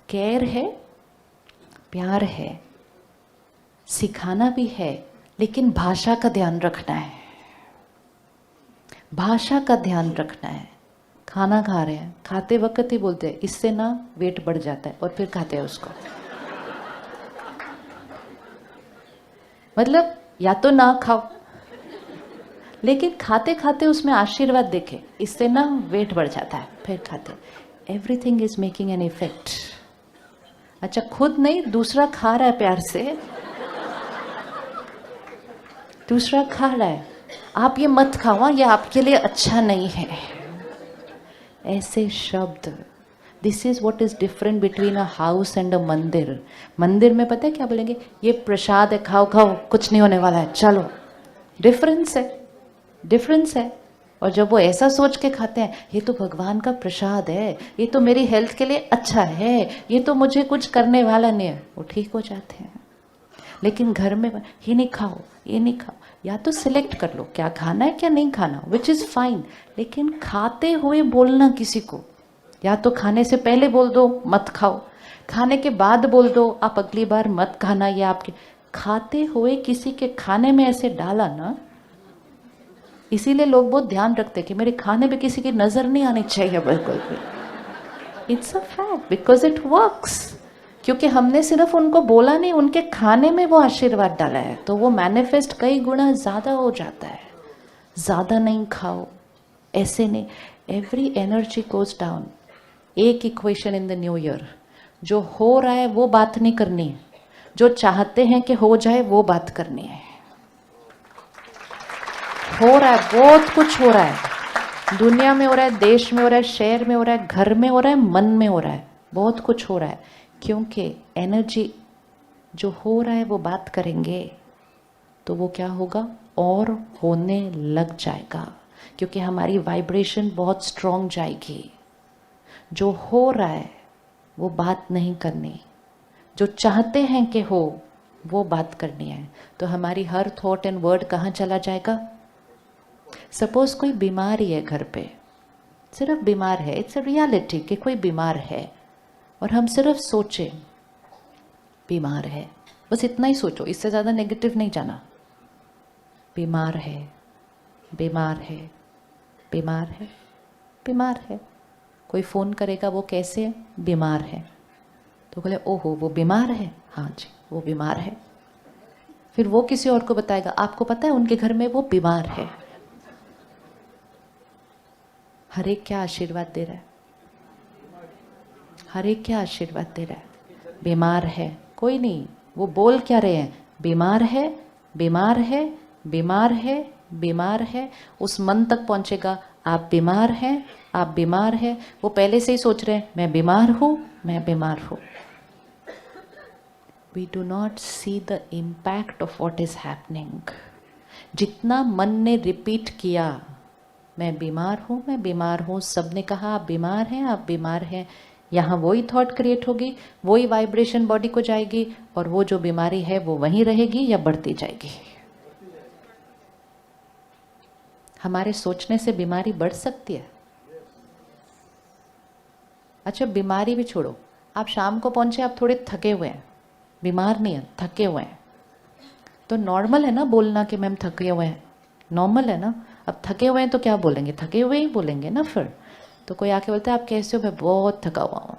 Care है, प्यार है, सिखाना भी है, लेकिन भाषा का ध्यान रखना है। भाषा का ध्यान रखना है। खाना खा रहे हैं, खाते वक्त ही बोलते हैं इससे ना वेट बढ़ जाता है, और फिर खाते हैं उसको। मतलब या तो ना खाओ, लेकिन खाते खाते उसमें आशीर्वाद देखे, इससे ना वेट बढ़ जाता है, फिर खाते। Everything is making an effect. अच्छा, खुद नहीं, दूसरा खा रहा है प्यार से, दूसरा खा रहा है, आप ये मत खाओ, ये आपके लिए अच्छा नहीं है। ऐसे शब्द, this is what is different between a house and अ मंदिर। मंदिर में पता है क्या बोलेंगे, ये प्रसाद है, खाओ खाओ, कुछ नहीं होने वाला है, चलो। डिफरेंस है, डिफरेंस है। और जब वो ऐसा सोच के खाते हैं, ये तो भगवान का प्रसाद है, ये तो मेरी हेल्थ के लिए अच्छा है, ये तो मुझे कुछ करने वाला नहीं है, वो ठीक हो जाते हैं। लेकिन घर में ये नहीं खाओ, ये नहीं खाओ, या तो सिलेक्ट कर लो क्या खाना है क्या नहीं खाना, विच इज़ फाइन, लेकिन खाते हुए बोलना किसी को, या तो खाने से पहले बोल दो मत खाओ, खाने के बाद बोल दो आप अगली बार मत खाना, ये आपके खाते हुए किसी के खाने में ऐसे डाला ना। इसीलिए लोग बहुत ध्यान रखते कि मेरे खाने पे किसी की नजर नहीं आनी चाहिए, बिल्कुल भी। It's a fact because it works. क्योंकि हमने सिर्फ उनको बोला नहीं, उनके खाने में वो आशीर्वाद डाला है, तो वो मैनिफेस्ट कई गुना ज्यादा हो जाता है। ज्यादा नहीं खाओ, ऐसे नहीं, एवरी एनर्जी गोज डाउन। एक equation in the new year, जो हो रहा है वो बात नहीं करनी है, जो चाहते हैं कि हो जाए वो बात करनी है। हो रहा है, बहुत कुछ हो रहा है, दुनिया में हो रहा है, देश में हो रहा है, शहर में हो रहा है, घर में हो रहा है, मन में हो रहा है, बहुत कुछ हो रहा है। क्योंकि एनर्जी जो हो रहा है वो बात करेंगे तो वो क्या होगा, और होने लग जाएगा, क्योंकि हमारी वाइब्रेशन बहुत स्ट्रॉन्ग जाएगी। जो हो रहा है वो बात नहीं करनी, जो चाहते हैं कि हो वो बात करनी है। तो हमारी हर थॉट एंड वर्ड कहाँ चला जाएगा। सपोज कोई बीमार ही है घर पे, सिर्फ बीमार है, इट्स अ रियलिटी कि कोई बीमार है, और हम सिर्फ सोचे बीमार है, बस इतना ही सोचो, इससे ज़्यादा नेगेटिव नहीं जाना। बीमार है, बीमार है, बीमार है, बीमार है। कोई फ़ोन करेगा, वो कैसे है, बीमार है, तो बोले ओहो वो बीमार है, हाँ जी वो बीमार है। फिर वो किसी और को बताएगा, आपको पता है उनके घर में वो बीमार है। हर एक क्या आशीर्वाद दे रहा है, हर एक क्या आशीर्वाद दे रहा है। बीमार है, कोई नहीं, वो बोल क्या रहे हैं, बीमार है, बीमार है, बीमार है, बीमार है। उस मन तक पहुंचेगा, आप बीमार हैं, आप बीमार हैं। वो पहले से ही सोच रहे हैं मैं बीमार हूं, मैं बीमार हूं। We do not see the impact of what is happening. जितना मन ने रिपीट किया मैं बीमार हूं, मैं बीमार हूं, सबने कहा आप बीमार हैं, आप बीमार हैं, यहाँ वही थॉट क्रिएट होगी, वही वाइब्रेशन बॉडी को जाएगी, और वो जो बीमारी है वो वहीं रहेगी या बढ़ती जाएगी। हमारे सोचने से बीमारी बढ़ सकती है। अच्छा, बीमारी भी छोड़ो, आप शाम को पहुंचे, आप थोड़े थके हुए हैं, बीमार नहीं है, थके हुए हैं, तो नॉर्मल है ना बोलना कि मैम थके हुए हैं, नॉर्मल है ना। अब थके हुए हैं तो क्या बोलेंगे, थके हुए ही बोलेंगे ना। फिर तो कोई आके बोलता है आप कैसे हो, मैं बहुत थका हुआ हूँ।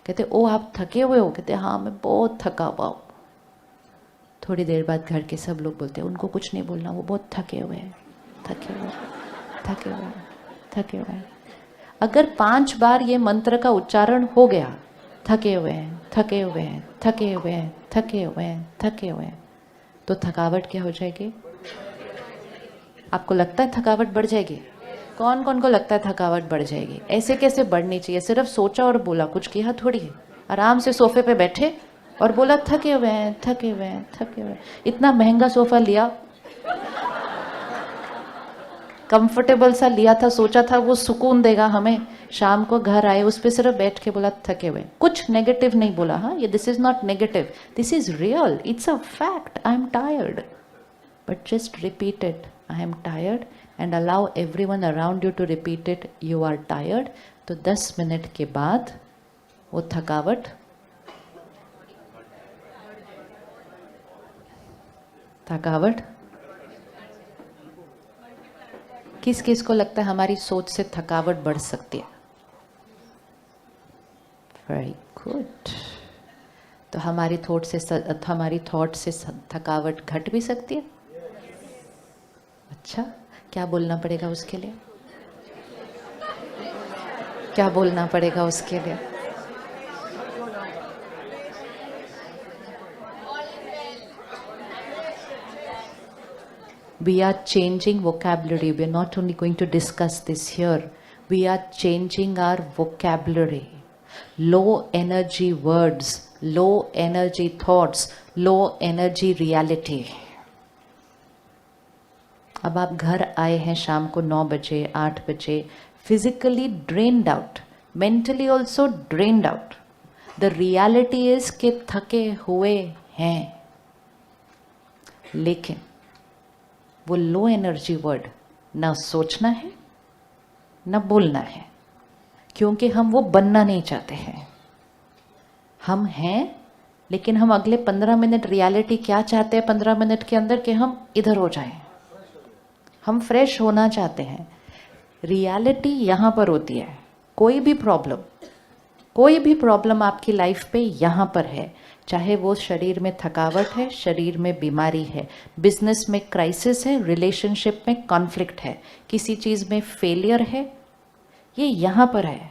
कहते ओ आप थके हुए हो, कहते हाँ मैं बहुत थका हुआ हूँ। थोड़ी देर बाद घर के सब लोग बोलते हैं उनको कुछ नहीं बोलना, वो बहुत थके हुए हैं, थके हुए, थके हुए, थके हुए। अगर 5 बार ये मंत्र का उच्चारण हो गया, थके हुए हैं, थके हुए हैं, थके हुए हैं, थके हुए हैं, थके हुए हैं, तो थकावट क्या हो जाएगी। आपको लगता है थकावट बढ़ जाएगी। कौन कौन को लगता है थकावट बढ़ जाएगी। ऐसे कैसे बढ़नी चाहिए, सिर्फ सोचा और बोला, कुछ किया थोड़ी है। आराम से सोफे पे बैठे और बोला थके हुए हैं, थके हुए हैं, थके हुए हैं। इतना महंगा सोफा लिया, कंफर्टेबल सा लिया था, सोचा था वो सुकून देगा हमें, शाम को घर आए उस पर सिर्फ बैठ के बोला थके हुए। कुछ नेगेटिव नहीं बोला, हाँ ये this is not negative, this is real, it's a fact, I am tired, but just repeat it, I am tired, and allow everyone around you to repeat it, you are tired. तो 10 minute के बाद वो थकावट किस किस को लगता है हमारी सोच से थकावट बढ़ सकती है? Very good. तो हमारी थॉट से थकावट घट भी सकती है। अच्छा, क्या बोलना पड़ेगा उसके लिए? क्या बोलना पड़ेगा उसके लिए? We are changing vocabulary. We are not only going to discuss this here. We are changing our vocabulary. Low energy words, low energy thoughts, low energy reality. अब आप घर आए हैं शाम को 9 बजे 8 बजे, physically drained out, mentally also drained out. The reality is कि थके हुए हैं, लेकिन वो लो एनर्जी वर्ड ना सोचना है ना बोलना है, क्योंकि हम वो बनना नहीं चाहते हैं। हम हैं, लेकिन हम अगले 15 मिनट रियलिटी क्या चाहते हैं 15 मिनट के अंदर कि हम इधर हो जाएं। हम फ्रेश होना चाहते हैं। रियलिटी यहाँ पर होती है। कोई भी प्रॉब्लम आपकी लाइफ पे यहाँ पर है, चाहे वो शरीर में थकावट है, शरीर में बीमारी है, बिजनेस में क्राइसिस है, रिलेशनशिप में कॉन्फ्लिक्ट है, किसी चीज़ में फेलियर है, ये यहाँ पर है।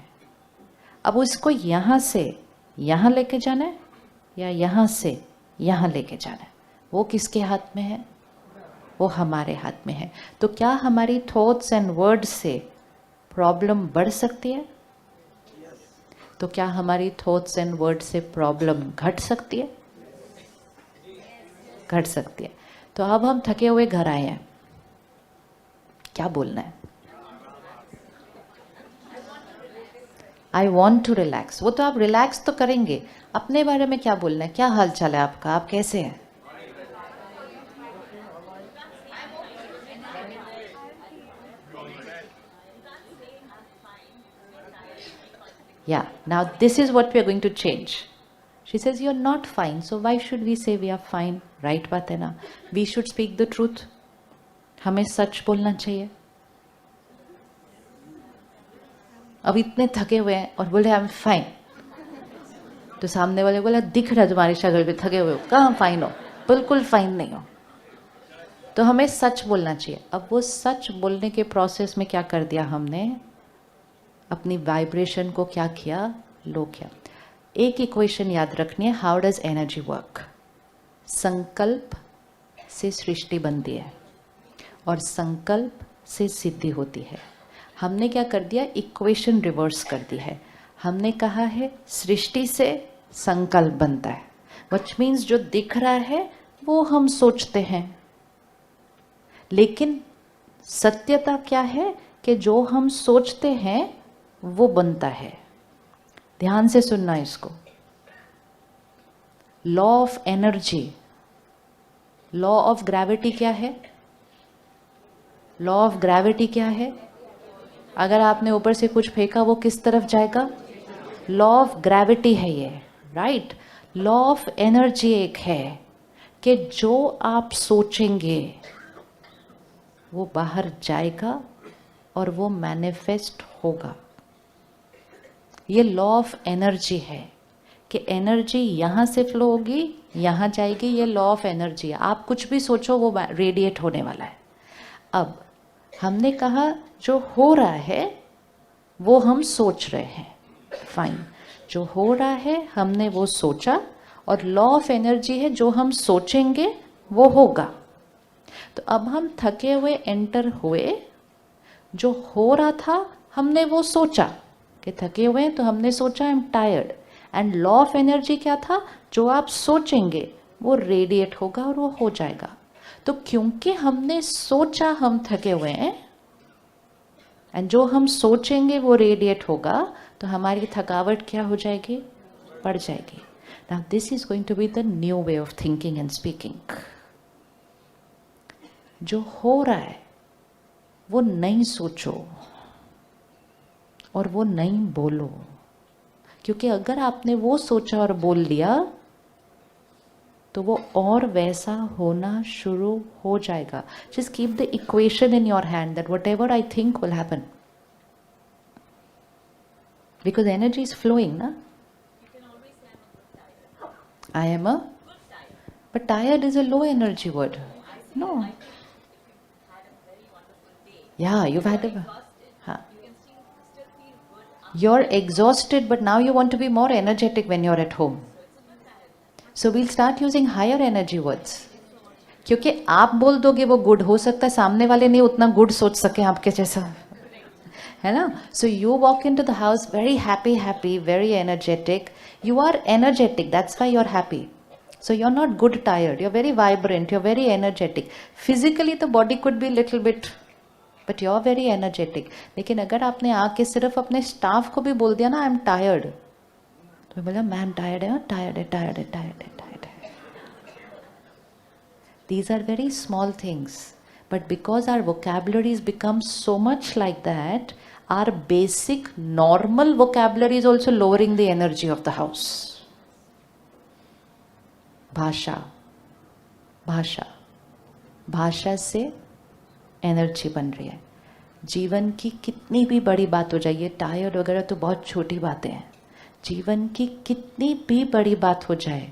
अब उसको यहाँ से यहाँ लेके जाना है या यहाँ से यहाँ लेके जाना है, वो किसके हाथ में है? वो हमारे हाथ में है। तो क्या हमारी थॉट्स एंड वर्ड्स से प्रॉब्लम बढ़ सकती है? तो क्या हमारी थॉट्स एंड वर्ड्स से प्रॉब्लम घट सकती है? घट सकती है। तो अब हम थके हुए घर आए हैं, क्या बोलना है? I want to relax. वो तो आप रिलैक्स तो करेंगे, अपने बारे में क्या बोलना है? क्या हाल चाल है आपका? आप कैसे हैं? Yeah, now this is what we are going to change. She says, you're not fine, so why should we say we are fine? Right बात है ना? We should speak the truth. हमें सच बोलना चाहिए। अब इतने थके हुए हैं और बोले आई एम फाइन, तो सामने वाले बोला दिख रहा है तुम्हारी शक्ल पे थके हुए हो, कहाँ फाइन हो? बिल्कुल फाइन नहीं हो। तो हमें सच बोलना चाहिए। अब वो सच बोलने के प्रोसेस में क्या कर दिया हमने? अपनी वाइब्रेशन को क्या किया? लो किया। एक इक्वेशन याद रखनी है, हाउ डज एनर्जी वर्क? संकल्प से सृष्टि बनती है और संकल्प से सिद्धि होती है। हमने क्या कर दिया? इक्वेशन रिवर्स कर दी है। हमने कहा है सृष्टि से संकल्प बनता है, व्हिच मीन्स जो दिख रहा है वो हम सोचते हैं, लेकिन सत्यता क्या है कि जो हम सोचते हैं वो बनता है। ध्यान से सुनना इसको। Law of energy, law of gravity क्या है? लॉ ऑफ ग्रेविटी क्या है? अगर आपने ऊपर से कुछ फेंका वो किस तरफ जाएगा? लॉ ऑफ ग्रेविटी है ये, राइट? लॉ ऑफ एनर्जी एक है कि जो आप सोचेंगे वो बाहर जाएगा और वो मैनिफेस्ट होगा। ये लॉ ऑफ एनर्जी है कि एनर्जी यहाँ से फ्लो होगी, यहाँ जाएगी। ये लॉ ऑफ एनर्जी है। आप कुछ भी सोचो वो रेडिएट होने वाला है। अब हमने कहा जो हो रहा है वो हम सोच रहे हैं, फाइन। जो हो रहा है हमने वो सोचा, और लॉ ऑफ एनर्जी है जो हम सोचेंगे वो होगा। तो अब हम थके हुए एंटर हुए, जो हो रहा था हमने वो सोचा कि थके हुए हैं, तो हमने सोचा आई am tired, and law of energy क्या था? जो आप सोचेंगे वो रेडिएट होगा और वो हो जाएगा। तो क्योंकि हमने सोचा हम थके हुए हैं, एंड जो हम सोचेंगे वो रेडिएट होगा, तो हमारी थकावट क्या हो जाएगी? बढ़ जाएगी। Now this is going to be the new way of thinking and speaking. जो हो रहा है वो नहीं सोचो और वो नहीं बोलो, क्योंकि अगर आपने वो सोचा और बोल लिया तो वो और वैसा होना शुरू हो जाएगा. Just keep the equation in your hand that whatever I think will happen, because energy is flowing ना. I am a, but tired is a low energy word. No. Yeah, you've had a, huh. You're exhausted, but now you want to be more energetic when you're at home. So we'll start using higher energy words. क्योंकि आप बोल दोगे वो good, हो सकता है सामने वाले नहीं उतना गुड सोच सके आपके जैसा, है ना. So you walk into the house very happy, very energetic. You are energetic, that's why you are happy. So you're not good tired, you're very vibrant, you're very energetic. Physically the body could be little bit, but you're very energetic. लेकिन अगर आपने आके सिर्फ अपने staff को भी बोल दिया ना आई एम टायर्ड, तो बोला मैम टायर्ड है, टायर्ड है, टायर्ड है, टायर्ड है, टायर्ड है. These are very small things, but because our vocabularies become so much like that, our basic normal vocabulary is also lowering the energy of the house. भाषा, भाषा, भाषा से energy बन रही है. जीवन की कितनी भी बड़ी बात हो जाए, ये टायर्ड वगैरह तो बहुत छोटी बातें हैं. जीवन की कितनी भी बड़ी बात हो जाए,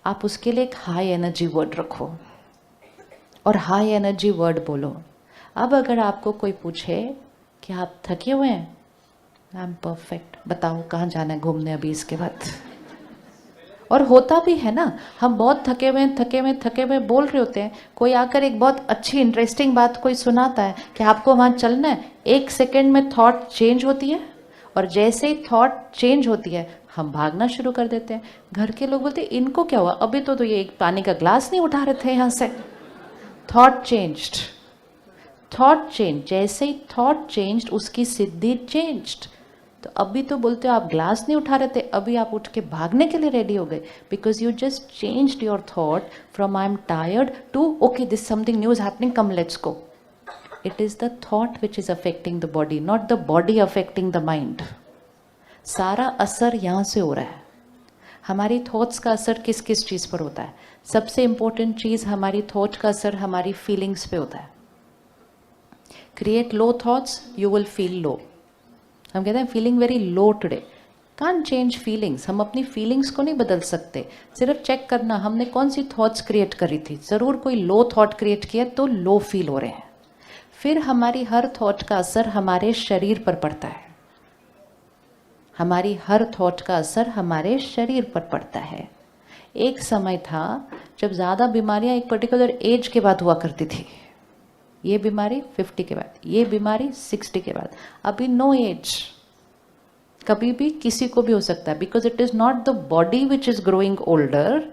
आप उसके लिए एक हाई एनर्जी वर्ड रखो और हाई एनर्जी वर्ड बोलो. अब अगर आपको कोई पूछे कि आप थके हुए हैं, आई एम परफेक्ट, बताओ कहाँ जाना है घूमने अभी इसके बाद. और होता भी है ना, हम बहुत थके हुए बोल रहे होते हैं, कोई आकर एक बहुत अच्छी इंटरेस्टिंग बात कोई सुनाता है कि आपको वहाँ चलना है, 1 सेकेंड में थॉट चेंज होती है, और जैसे ही थॉट चेंज होती है हम भागना शुरू कर देते हैं. घर के लोग बोलते हैं इनको क्या हुआ, अभी तो ये एक पानी का ग्लास नहीं उठा रहे थे यहाँ से. थॉट चेंज्ड, थॉट चेंज, जैसे ही थॉट चेंज्ड उसकी सिद्धि चेंज्ड. तो अभी तो बोलते हो आप ग्लास नहीं उठा रहे थे, अभी आप उठ के भागने के लिए रेडी हो गए, because you just changed your thought from I am tired to okay this something new is happening, come let's go. It is the thought which is affecting the body, not the body affecting the mind. सारा असर यहाँ से हो रहा है. हमारी thoughts का असर किस किस चीज़ पर होता है? सबसे इंपॉर्टेंट चीज़, हमारी थॉट का असर हमारी फीलिंग्स पे होता है. Create low thoughts, you will feel low. हम कहते हैं feeling very low today, can't change feelings. हम अपनी फीलिंग्स को नहीं बदल सकते. सिर्फ चेक करना हमने कौन सी थॉट्स क्रिएट करी थी. ज़रूर कोई लो थॉट क्रिएट किया तो लो फील हो रहे हैं. फिर हमारी हर थॉट का असर हमारे शरीर पर पड़ता है. हमारी हर थॉट का असर हमारे शरीर पर पड़ता है. एक समय था जब ज़्यादा बीमारियां एक पर्टिकुलर एज के बाद हुआ करती थी. ये बीमारी 50 के बाद, ये बीमारी 60 के बाद. अभी नो एज, कभी भी किसी को भी हो सकता है. Because it is not the body which is growing older,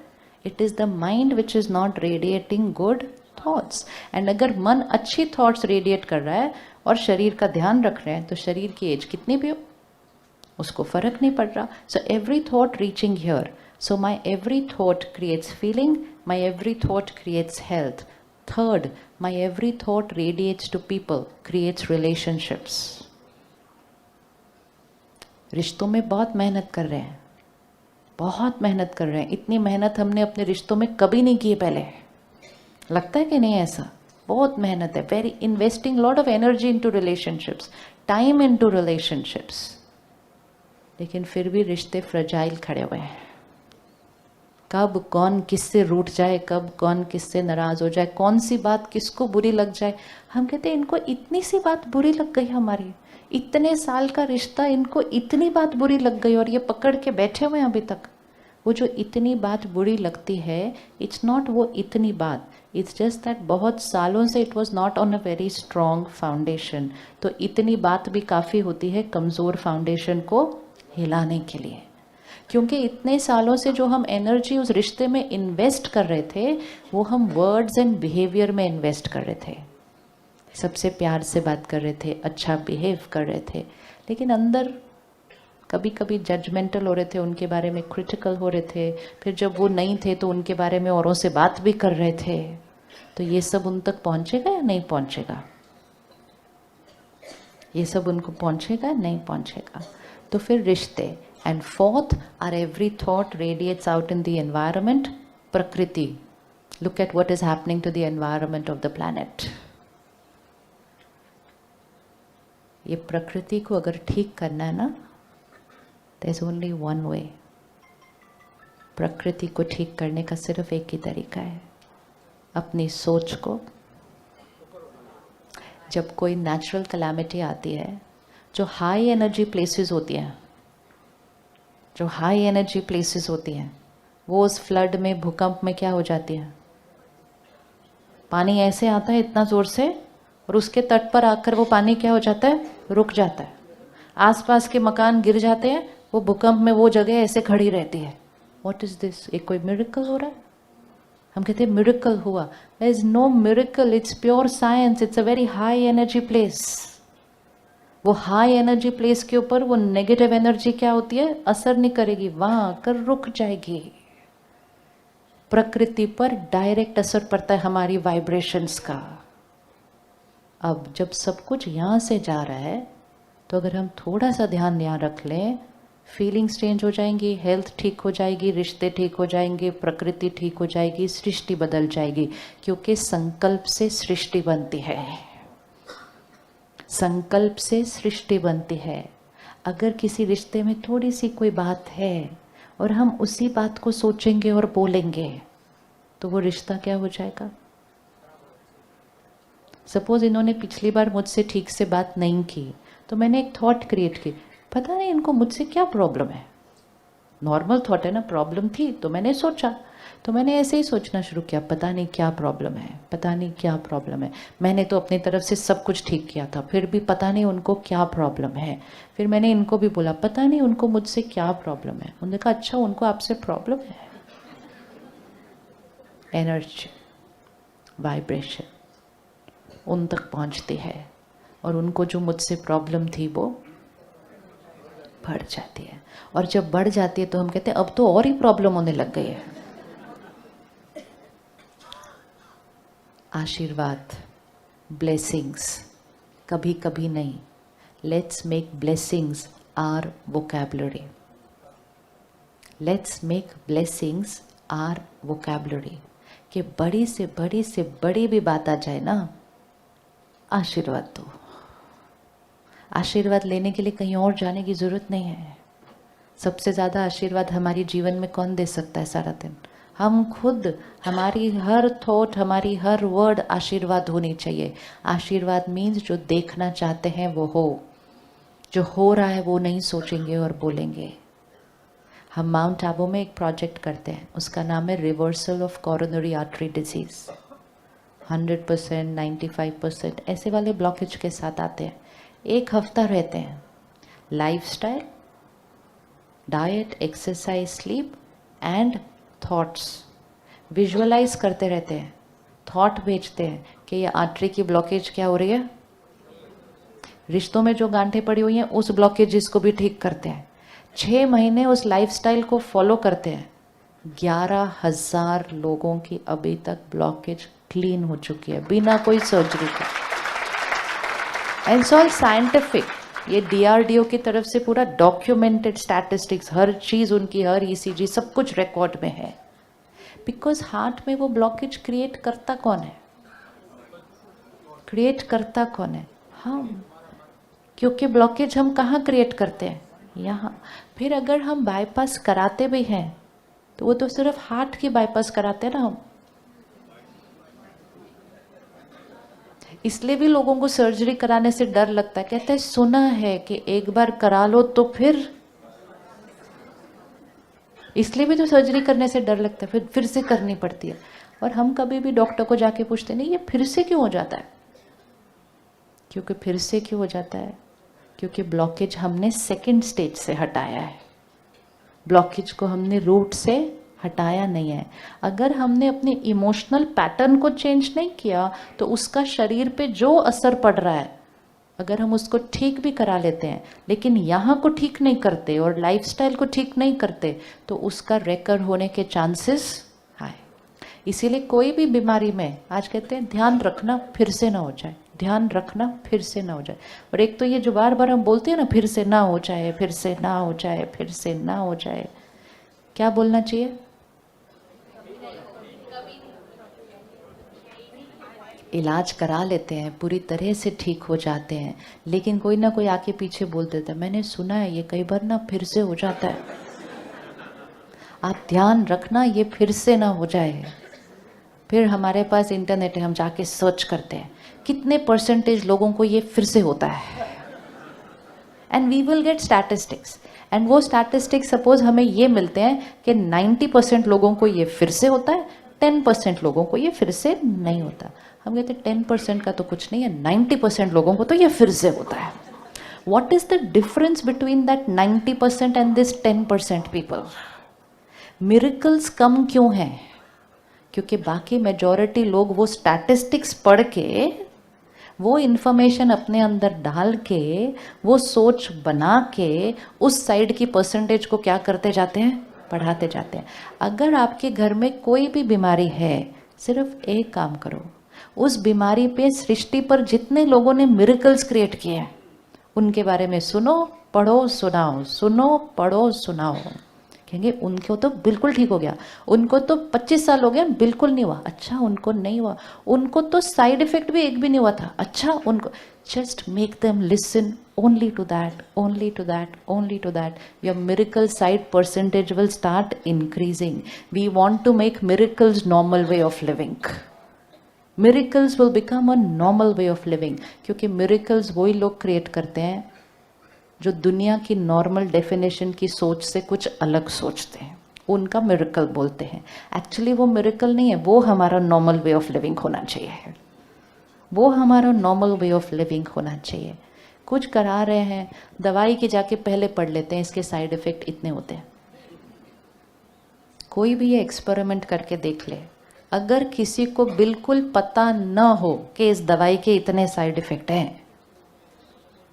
it is the mind which is not radiating good thoughts. And अगर मन अच्छी थॉट्स रेडिएट कर रहा है और शरीर का ध्यान रख रहे हैं, तो शरीर की एज कितनी भी हो उसको फर्क नहीं पड़ रहा. So every thought reaching here. So my every thought creates feeling, my every thought creates health. Third, my every thought radiates to people, creates relationships. रिश्तों में बहुत मेहनत कर रहे हैं, बहुत मेहनत कर रहे हैं. इतनी मेहनत हमने अपने रिश्तों में कभी नहीं की पहले. लगता है कि नहीं ऐसा? बहुत मेहनत है. Very investing lot of energy into relationships, time into relationships. लेकिन फिर भी रिश्ते फ्रजाइल खड़े हुए हैं. कब कौन किससे रूठ जाए, कब कौन किससे नाराज़ हो जाए, कौन सी बात किसको बुरी लग जाए. हम कहते हैं इनको इतनी सी बात बुरी लग गई, हमारी इतने साल का रिश्ता, इनको इतनी बात बुरी लग गई और ये पकड़ के बैठे हुए हैं अभी तक. वो जो इतनी बात बुरी लगती है, इट्स नॉट वो इतनी बात, इट्स जस्ट दैट बहुत सालों से it was not on a very strong foundation. तो इतनी बात भी काफ़ी होती है कमज़ोर फाउंडेशन को हिलाने के लिए. क्योंकि इतने सालों से जो हम एनर्जी उस रिश्ते में इन्वेस्ट कर रहे थे, वो हम वर्ड्स एंड बिहेवियर में इन्वेस्ट कर रहे थे. सबसे प्यार से बात कर रहे थे, अच्छा बिहेव कर रहे थे, लेकिन अंदर कभी कभी जजमेंटल हो रहे थे, उनके बारे में क्रिटिकल हो रहे थे. फिर जब वो नहीं थे तो उनके बारे में औरों से बात भी कर रहे थे. तो ये सब उन तक पहुंचेगा या नहीं पहुंचेगा? ये सब उनको पहुंचेगा नहीं पहुंचेगा? तो फिर रिश्ते, And fourth, our every thought radiates out in the environment, Prakriti. Look at what is happening to the environment of the planet. ये प्रकृति को अगर ठीक करना है ना, there's only one way. प्रकृति को ठीक करने का सिर्फ एक ही तरीका है, अपनी सोच को। जब कोई नेचुरल कैलामिटी आती है, जो हाई एनर्जी प्लेसेस होती हैं, जो हाई एनर्जी प्लेसेस होती हैं, वो उस फ्लड में, भूकंप में क्या हो जाती है? पानी ऐसे आता है इतना ज़ोर से, और उसके तट पर आकर वो पानी क्या हो जाता है? रुक जाता है। आसपास के मकान गिर जाते हैं, वो भूकंप में वो जगह ऐसे खड़ी रहती है। What is this? एक कोई मिरेकल हो रहा है? हम कहते हैं मिरेकल हुआ। There is no miracle, it's pure science, it's a very high energy place. वो हाई एनर्जी प्लेस के ऊपर वो नेगेटिव एनर्जी क्या होती है? असर नहीं करेगी, वहां आकर रुक जाएगी। प्रकृति पर डायरेक्ट असर पड़ता है हमारी वाइब्रेशंस का। अब जब सब कुछ यहाँ से जा रहा है, तो अगर हम थोड़ा सा ध्यान यहाँ रख लें, फीलिंग्स चेंज हो जाएंगी, हेल्थ ठीक हो जाएगी, रिश्ते ठीक हो जाएंगे, प्रकृति ठीक हो जाएगी, सृष्टि बदल जाएगी। क्योंकि संकल्प से सृष्टि बनती है, संकल्प से सृष्टि बनती है। अगर किसी रिश्ते में थोड़ी सी कोई बात है और हम उसी बात को सोचेंगे और बोलेंगे, तो वो रिश्ता क्या हो जाएगा? सपोज इन्होंने पिछली बार मुझसे ठीक से बात नहीं की, तो मैंने एक थॉट क्रिएट की, पता नहीं इनको मुझसे क्या प्रॉब्लम है। नॉर्मल थॉट है ना, प्रॉब्लम थी तो मैंने सोचा, तो मैंने ऐसे ही सोचना शुरू किया, पता नहीं क्या प्रॉब्लम है, पता नहीं क्या प्रॉब्लम है। मैंने तो अपनी तरफ से सब कुछ ठीक किया था, फिर भी पता नहीं उनको क्या प्रॉब्लम है। फिर मैंने इनको भी बोला, पता नहीं उनको मुझसे क्या प्रॉब्लम है। उन्होंने कहा अच्छा उनको आपसे प्रॉब्लम है। एनर्जी, वाइब्रेशन उन तक पहुंचती है, और उनको जो मुझसे प्रॉब्लम थी वो बढ़ जाती है। और जब बढ़ जाती है तो हम कहते हैं अब तो और ही प्रॉब्लम होने लग गई है। आशीर्वाद, ब्लेसिंग्स, कभी कभी नहीं, let's make blessings our vocabulary. Let's make blessings our vocabulary. कि बड़ी से बड़ी भी बात आ जाए ना, आशीर्वाद दो। आशीर्वाद लेने के लिए कहीं और जाने की जरूरत नहीं है। सबसे ज़्यादा आशीर्वाद हमारे जीवन में कौन दे सकता है सारा दिन? हम खुद। हमारी हर थॉट, हमारी हर वर्ड आशीर्वाद होनी चाहिए। आशीर्वाद मीन्स जो देखना चाहते हैं वो हो, जो हो रहा है वो नहीं सोचेंगे और बोलेंगे। हम माउंट आबू में एक प्रोजेक्ट करते हैं, उसका नाम है reversal of coronary artery disease. 100%, 95% ऐसे वाले ब्लॉकेज के साथ आते हैं। एक हफ्ता रहते हैं, lifestyle, diet, exercise, sleep and thoughts visualise करते रहते हैं। थॉट भेजते हैं कि ये आर्टरी की ब्लॉकेज क्या हो रही है, रिश्तों में जो गांठें पड़ी हुई हैं उस ब्लॉकेजेस को भी ठीक करते हैं। 6 महीने उस लाइफस्टाइल को फॉलो करते हैं। 11,000 लोगों की अभी तक ब्लॉकेज क्लीन हो चुकी है बिना कोई सर्जरी के। It's all scientific. ये DRDO की तरफ से पूरा डॉक्यूमेंटेड स्टैटिस्टिक्स, हर चीज उनकी, हर ECG सब कुछ रिकॉर्ड में है। बिकॉज हार्ट में वो ब्लॉकेज क्रिएट करता कौन है? क्रिएट करता कौन है? हम। क्योंकि ब्लॉकेज हम कहाँ क्रिएट करते हैं? यहाँ। फिर अगर हम बाईपास कराते भी हैं तो वो तो सिर्फ हार्ट की बाईपास कराते हैं ना हम। इसलिए भी लोगों को सर्जरी कराने से डर लगता है। कहते हैं सुना है कि एक बार करा लो तो फिर, इसलिए भी तो सर्जरी करने से डर लगता है, फिर से करनी पड़ती है। और हम कभी भी डॉक्टर को जाके पूछते नहीं ये फिर से क्यों हो जाता है? क्योंकि फिर से क्यों हो जाता है? क्योंकि ब्लॉकेज हमने सेकंड स्टेज से हटाया है। ब्लॉकेज को हमने रूट से हटाया नहीं है। अगर हमने अपने इमोशनल पैटर्न को चेंज नहीं किया तो उसका शरीर पे जो असर पड़ रहा है, अगर हम उसको ठीक भी करा लेते हैं लेकिन यहाँ को ठीक नहीं करते और लाइफस्टाइल को ठीक नहीं करते तो उसका रेकर होने के चांसेस हाई। इसीलिए कोई भी बीमारी में आज कहते हैं ध्यान रखना फिर से ना हो जाए, ध्यान रखना फिर से ना हो जाए। और एक तो ये जो बार बार हम बोलते हैं ना, फिर से ना हो जाए, फिर से ना हो जाए, फिर से ना हो जाए, क्या बोलना चाहिए? इलाज करा लेते हैं, पूरी तरह से ठीक हो जाते हैं, लेकिन कोई ना कोई आके पीछे बोल देता है, मैंने सुना है ये कई बार ना फिर से हो जाता है, आप ध्यान रखना ये फिर से ना हो जाए। फिर हमारे पास इंटरनेट है, हम जाके सर्च करते हैं कितने परसेंटेज लोगों को ये फिर से होता है, and we will get statistics. And वो स्टैटिस्टिक्स सपोज हमें ये मिलते हैं कि 90% लोगों को ये फिर से होता है, 10% लोगों को ये फिर से नहीं होता। हम कहते हैं 10% का तो कुछ नहीं है, 90% लोगों को तो ये फिर से होता है। What is the difference between that 90% and this 10% people? Miracles कम क्यों हैं? क्योंकि बाकी मेजॉरिटी लोग वो स्टैटिस्टिक्स पढ़ के, वो इन्फॉर्मेशन अपने अंदर डाल के, वो सोच बना के उस साइड की परसेंटेज को क्या करते जाते हैं? बढ़ाते जाते हैं। अगर आपके घर में कोई भी बीमारी है, सिर्फ एक काम करो, उस बीमारी पे सृष्टि पर जितने लोगों ने मिरेकल्स क्रिएट किए हैं उनके बारे में सुनो, पढ़ो, सुनाओ, सुनो, पढ़ो, सुनाओ। कहेंगे उनको तो बिल्कुल ठीक हो गया, उनको तो 25 साल हो गए बिल्कुल नहीं हुआ। अच्छा, उनको नहीं हुआ, उनको तो साइड इफेक्ट भी एक भी नहीं हुआ था। अच्छा, उनको just make them listen only to that, only to that, only to that. Your miracle side percentage will start increasing. We want to make miracles normal way of living. Miracles will become a normal way of living. क्योंकि miracles वही लोग create करते हैं जो दुनिया की normal definition की सोच से कुछ अलग सोचते हैं, उनका मिरेकल बोलते हैं। एक्चुअली वो मिरेकल नहीं है, वो हमारा नॉर्मल वे ऑफ लिविंग होना चाहिए, वो हमारा नॉर्मल वे ऑफ लिविंग होना चाहिए। कुछ करा रहे हैं, दवाई की जाके पहले पढ़ लेते हैं इसके साइड इफेक्ट इतने होते हैं। कोई भी ये एक्सपेरिमेंट करके देख ले, अगर किसी को बिल्कुल पता न हो कि इस दवाई के इतने साइड इफेक्ट हैं,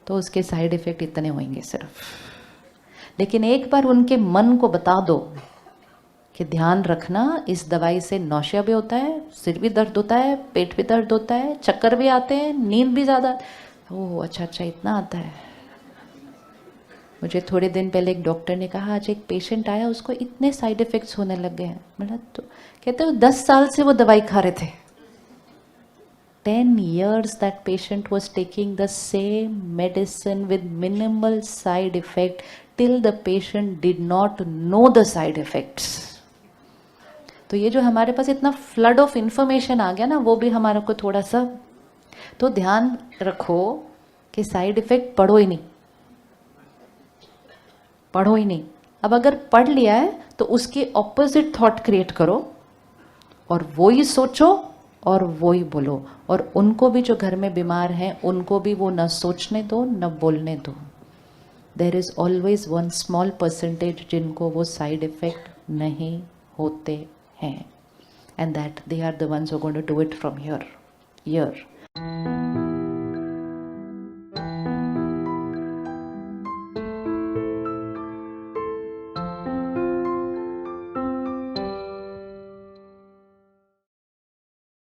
तो उसके साइड इफेक्ट इतने होंगे सिर्फ। लेकिन एक बार उनके मन को बता दो कि ध्यान रखना, इस दवाई से नौशिया भी होता है, सिर भी दर्द होता है, पेट भी दर्द होता है, चक्कर भी आते हैं, नींद भी ज़्यादा। ओह अच्छा अच्छा, इतना आता है। मुझे थोड़े दिन पहले एक डॉक्टर ने कहा, आज एक पेशेंट आया, उसको इतने साइड इफेक्ट्स होने लग गए हैं। मतलब तो कहते हो 10 साल से वो दवाई खा रहे थे। 10 years that patient was taking the same medicine with minimal side effect till the patient did not know the side effects. तो ये जो हमारे पास इतना फ्लड ऑफ इंफॉर्मेशन आ गया ना, वो भी हमारे को थोड़ा सा तो ध्यान रखो कि साइड इफेक्ट पढ़ो ही नहीं, पढ़ो ही नहीं। अब अगर पढ़ लिया है तो उसके ऑपोजिट थॉट क्रिएट करो और वो ही सोचो और वो ही बोलो। और उनको भी जो घर में बीमार हैं उनको भी वो न सोचने दो न बोलने दो। There is always one small percentage जिनको वो साइड इफेक्ट नहीं होते हैं, and that they are the ones who are going to do it from here.